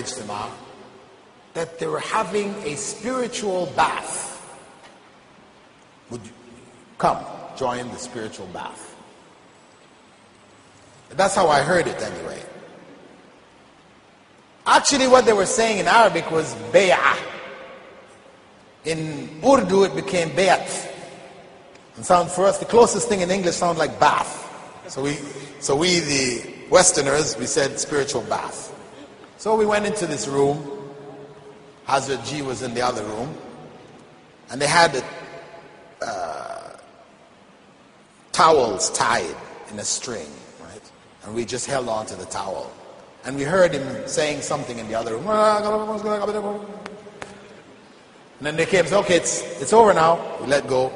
ijtima, that they were having a spiritual bath. Would you come join the spiritual bath? That's how I heard it anyway. Actually, what they were saying in Arabic was bay'ah. In Urdu, it became bayat. And for us, the closest thing in English sounds like bath. So we, the Westerners, we said spiritual bath. So we went into this room. Hazrat G was in the other room. And they had towels tied in a string, right? And we just held on to the towel. And we heard him saying something in the other room. And then they came and said, okay, it's over now. We let go.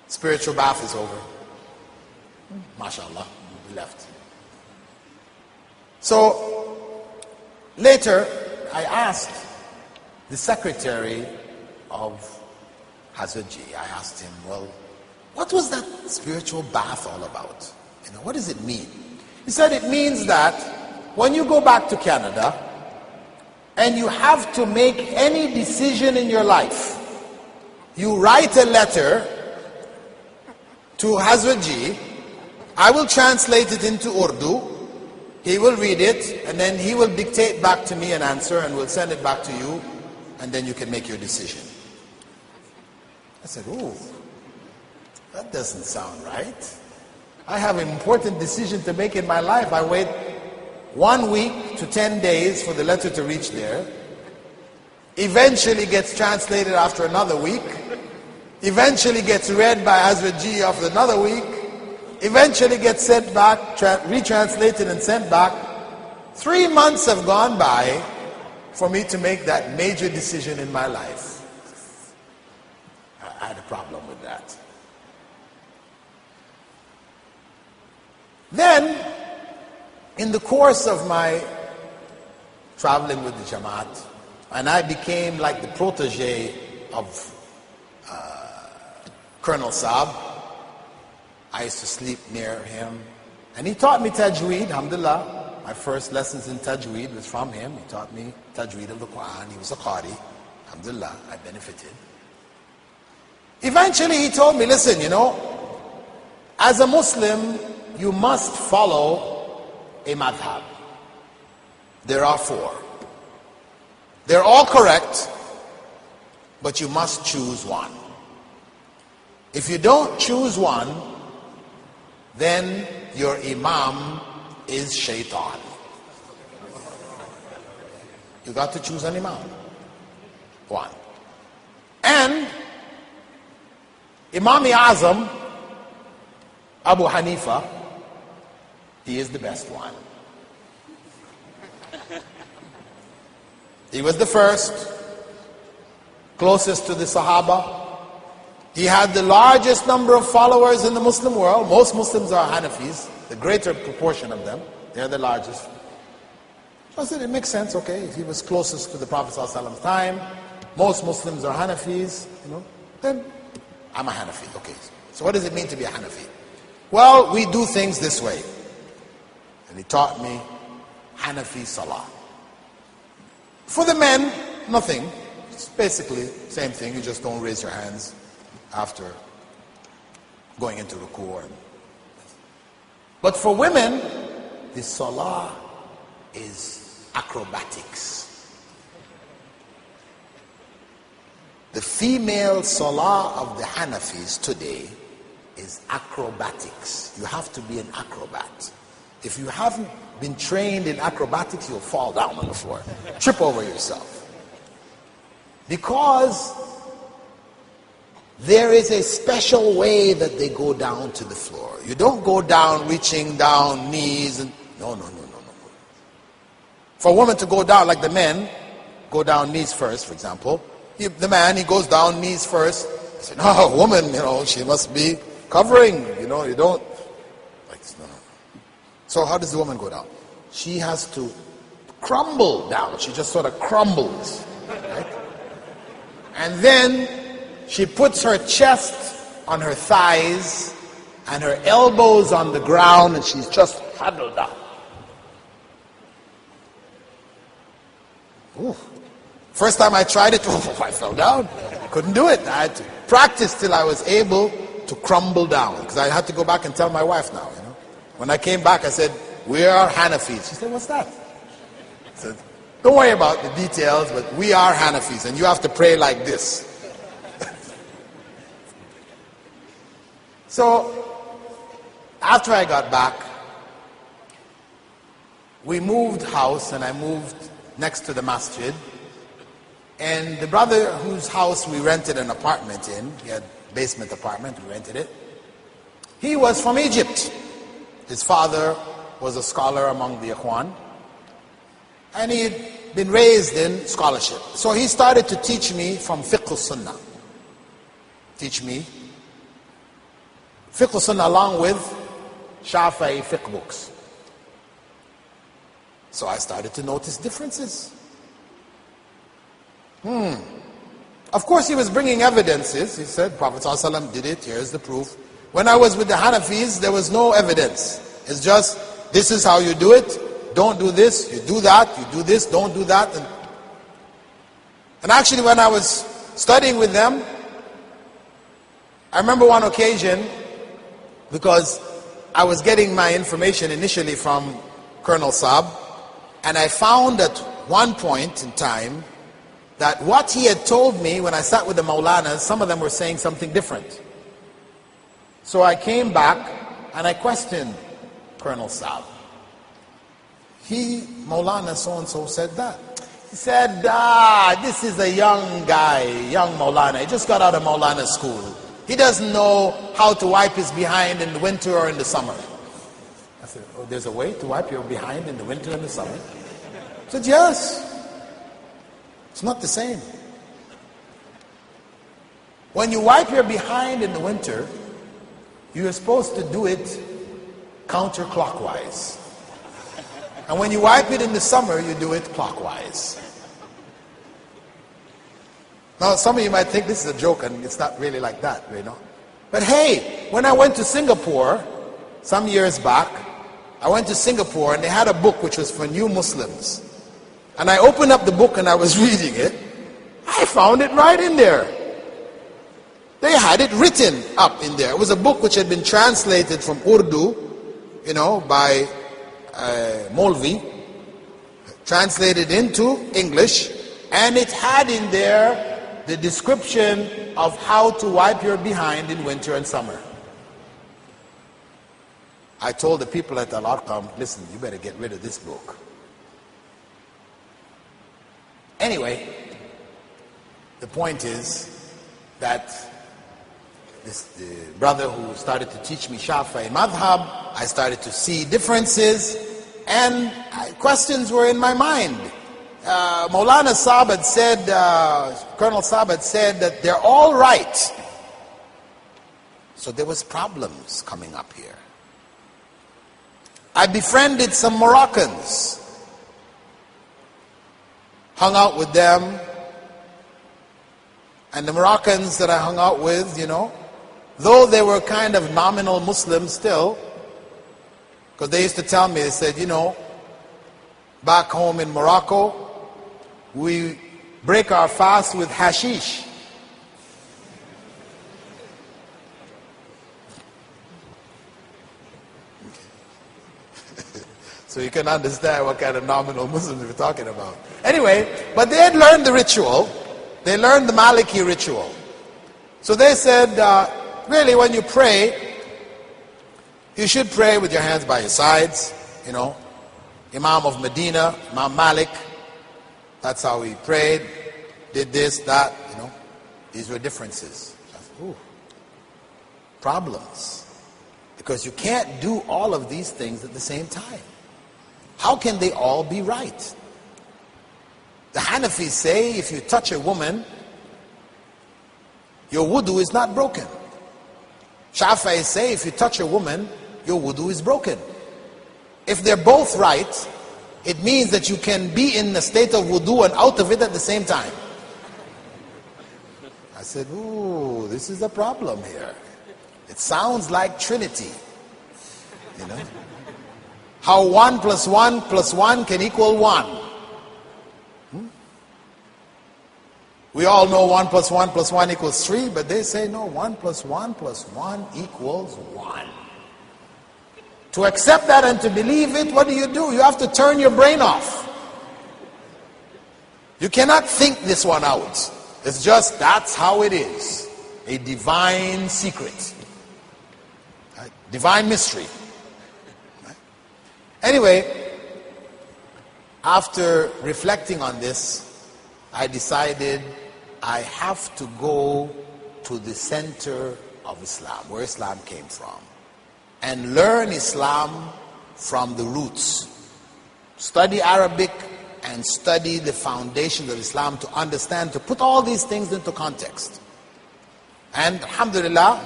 Spiritual bath is over. MashaAllah. We left. So, later, I asked the secretary of Hazrat Ji, I asked him, well, what was that spiritual bath all about? What does it mean? He said it means that when you go back to Canada and you have to make any decision in your life, you write a letter to Hazrat Ji. I will translate it into Urdu. He will read it, and then he will dictate back to me an answer, and we'll send it back to you, and then you can make your decision. I said, oh, that doesn't sound right. I have an important decision to make in my life. I wait 1 week to 10 days for the letter to reach there. Eventually gets translated after another week. Eventually gets read by Hazrat Ji after another week. Eventually gets sent back, retranslated and sent back. 3 months have gone by for me to make that major decision in my life. I had a problem with that. Then, in the course of my traveling with the Jamaat, and I became like the protege of Colonel Saab. I used to sleep near him. And he taught me Tajweed, alhamdulillah. My first lessons in Tajweed was from him. He taught me Tajweed of the Quran. He was a Qari. Alhamdulillah, I benefited. Eventually he told me, listen, as a Muslim, you must follow a madhab. There are 4. They're all correct, but you must choose one. If you don't choose one, then your imam is shaitan. You got to choose an imam. One. And Imam-e-Azam, Abu Hanifa, he is the best one. He was the first, closest to the Sahaba. He had the largest number of followers in the Muslim world. Most Muslims are Hanafis, the greater proportion of them. They're the largest. So I said, it makes sense, okay, if he was closest to the Prophet ﷺ's time, most Muslims are Hanafis, then I'm a Hanafi, okay. So what does it mean to be a Hanafi? Well, we do things this way. And he taught me Hanafi Salah. For the men, nothing. It's basically same thing, you just don't raise your hands after going into ruku'. But for women, the salah is acrobatics. The female salah of the Hanafis today is acrobatics. You have to be an acrobat. If you haven't been trained in acrobatics, you'll fall down on the floor, trip over yourself. Because there is a special way that they go down to the floor. You don't go down reaching down knees and no. For a woman to go down like the men go down knees first, for example. The man, he goes down knees first. I say, no, a woman, she must be covering. You don't like this. No. So how does the woman go down? She has to crumble down. She just sort of crumbles, right? And then she puts her chest on her thighs and her elbows on the ground, and she's just huddled up. Ooh. First time I tried it, I fell down. Couldn't do it. I had to practice till I was able to crumble down. Because I had to go back and tell my wife now. When I came back, I said, we are Hanafis. She said, what's that? I said, don't worry about the details, but we are Hanafis, and you have to pray like this. So, after I got back, we moved house, and I moved next to the masjid. And the brother whose house we rented an apartment in, he had a basement apartment, we rented it. He was from Egypt. His father was a scholar among the Ikhwan. And he had been raised in scholarship. So he started to teach me from fiqh al-sunnah. Teach me fiqh al-sunnah along with Shafi'i fiqh books. So I started to notice differences. Of course he was bringing evidences. He said, Prophet ﷺ did it, here's the proof. When I was with the Hanafis, there was no evidence. It's just, this is how you do it. Don't do this, you do that, you do this, don't do that. And actually when I was studying with them, I remember one occasion, because I was getting my information initially from Colonel Saab, and I found at one point in time that what he had told me when I sat with the Maulanas, some of them were saying something different. So I came back and I questioned Colonel Saab. Maulana so-and-so said that. He said, this is a young guy, young Maulana. He just got out of Maulana school. He doesn't know how to wipe his behind in the winter or in the summer. I said, oh, there's a way to wipe your behind in the winter and the summer? I said, yes. It's not the same. When you wipe your behind in the winter, you are supposed to do it counterclockwise. And when you wipe it in the summer, you do it clockwise. Now, some of you might think this is a joke, and it's not really like that, But hey, when I went to Singapore, some years back, I went to Singapore and they had a book which was for new Muslims. And I opened up the book and I was reading it. I found it right in there. They had it written up in there. It was a book which had been translated from Urdu, by Molvi, translated into English, and it had in there the description of how to wipe your behind in winter and summer. I told the people at Al-Arqam, listen, you better get rid of this book. Anyway, the point is that the brother who started to teach me Shafi'i madhab, I started to see differences, and questions were in my mind. Maulana Saab had said, Colonel Saab had said that they're all right. So there was problems coming up here. I befriended some Moroccans, hung out with them, and the Moroccans that I hung out with, though they were kind of nominal Muslims still, because they used to tell me, they said, back home in Morocco, we break our fast with hashish. So you can understand what kind of nominal Muslims we're talking about. Anyway, but they had learned the ritual. They learned the Maliki ritual. So they said, really when you pray, you should pray with your hands by your sides. Imam of Medina, Imam Malik, that's how he prayed, did this, that, These were differences. Problems. Because you can't do all of these things at the same time. How can they all be right? The Hanafis say if you touch a woman, your wudu is not broken. Shafi'i say if you touch a woman, your wudu is broken. If they're both right, it means that you can be in the state of wudu and out of it at the same time. I said, ooh, this is a problem here. It sounds like Trinity. How 1 + 1 + 1 can equal 1. We all know 1 plus 1 plus 1 equals 3, but they say no, 1 plus 1 plus 1 equals 1. To accept that and to believe it, what do? You have to turn your brain off. You cannot think this one out. It's just, that's how it is. A divine secret. Right? Divine mystery. Right? Anyway, after reflecting on this, I decided I have to go to the center of Islam, where Islam came from, and learn Islam from the roots. Study Arabic and study the foundations of Islam to understand, to put all these things into context. And alhamdulillah,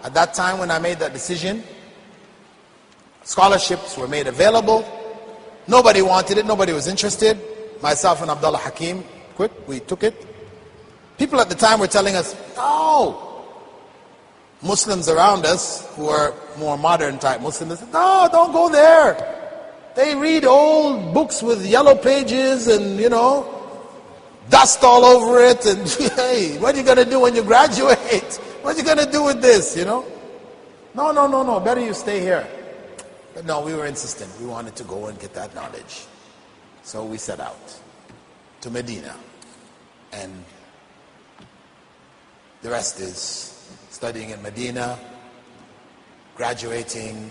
at that time when I made that decision, scholarships were made available. Nobody wanted it, nobody was interested. Myself and Abdullah Hakim, quick, we took it. People at the time were telling us, no. Muslims around us, who are more modern type Muslims, said, no, don't go there. They read old books with yellow pages and, dust all over it. And hey, what are you going to do when you graduate? What are you going to do with this, No, better you stay here. But no, we were insistent. We wanted to go and get that knowledge. So we set out to Medina. And the rest is studying in Medina, graduating,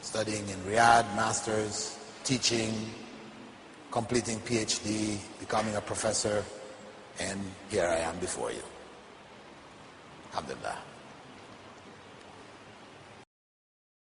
studying in Riyadh, masters, teaching, completing PhD, becoming a professor, and here I am before you. Alhamdulillah.